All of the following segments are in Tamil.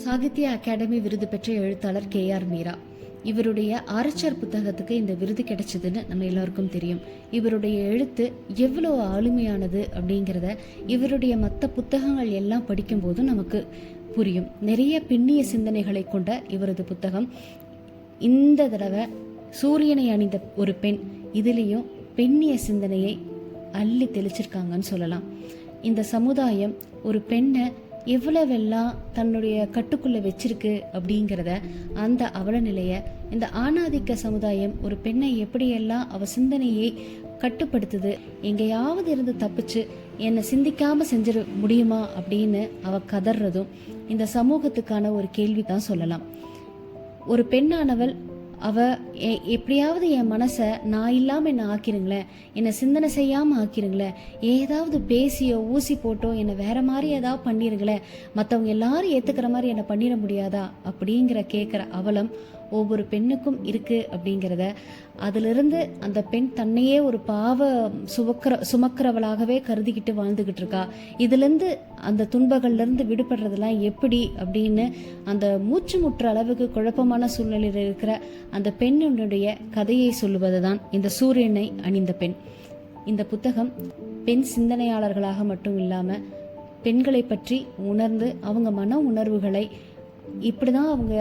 சாகித்ய அகாடமி விருது பெற்ற எழுத்தாளர் KR மீரா. இவருடைய ஆரச்சர் புத்தகத்துக்கு இந்த விருது கிடைச்சதுன்னு நம்ம எல்லாருக்கும் தெரியும். இவருடைய எழுத்து எவ்வளோ ஆளுமையானது அப்படிங்கிறத இவருடைய மற்ற புத்தகங்கள் எல்லாம் படிக்கும்போது நமக்கு புரியும். நிறைய பின்னிய சிந்தனைகளை கொண்ட இவரது புத்தகம். இந்த தடவை சூரியனை அணிந்த ஒரு பெண், இதுலேயும் பெண்ணிய சிந்தனையை அள்ளி தெளிச்சிருக்காங்கன்னு சொல்லலாம். இந்த சமுதாயம் ஒரு பெண்ணை எவ்வளவெல்லாம் தன்னுடைய கட்டுக்குள்ளே வச்சிருக்கு அப்படிங்கிறத, அந்த அவல நிலையை இந்த ஆணாதிக்க சமுதாயம் ஒரு பெண்ணை எப்படியெல்லாம் அவ சிந்தனையை கட்டுப்படுத்துது, எங்கேயாவது இருந்து தப்பிச்சு என்னை சிந்திக்காம செஞ்சிட முடியுமா அப்படின்னு அவ கதறதும் இந்த சமூகத்துக்கான ஒரு கேள்வி தான் சொல்லலாம். ஒரு பெண்ணானவள் அவ எப்படியாவது என் மனசை நான் இல்லாமல் என்னை ஆக்கிருங்களேன், என்னை சிந்தனை செய்யாமல் ஆக்கிருங்களேன், ஏதாவது பேசியோ ஊசி போட்டோ என்னை வேற மாதிரி ஏதாவது பண்ணிருங்களேன், மற்றவங்க எல்லாரும் ஏற்றுக்கிற மாதிரி என்னை பண்ணிட முடியாதா அப்படிங்கிற கேட்குற அவலம் ஒவ்வொரு பெண்ணுக்கும் இருக்கு அப்படிங்கிறத, அதிலிருந்து அந்த பெண் தன்னையே ஒரு பாவ சுமக்கிறவளாகவே கருதிக்கிட்டு வாழ்ந்துகிட்டு இருக்கா. இதுலேருந்து அந்த துன்பங்கள்லேருந்து விடுபடுறதெல்லாம் எப்படி அப்படின்னு அந்த மூச்சு முற்ற அளவுக்கு குழப்பமான சூழ்நிலையில் இருக்கிற அந்த பெண்ணுடைய கதையை சொல்லுவது தான் இந்த சூரியனை அணிந்த பெண். இந்த புத்தகம் பெண் சிந்தனையாளர்களாக மட்டும் இல்லாமல் பெண்களை பற்றி உணர்ந்து அவங்க மன உணர்வுகளை இப்படிதான் அவங்க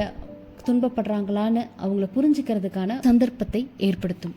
துன்பப்படுறாங்களான்னு அவங்கள புரிஞ்சுக்கிறதுக்கான சந்தர்ப்பத்தை ஏற்படுத்தும்.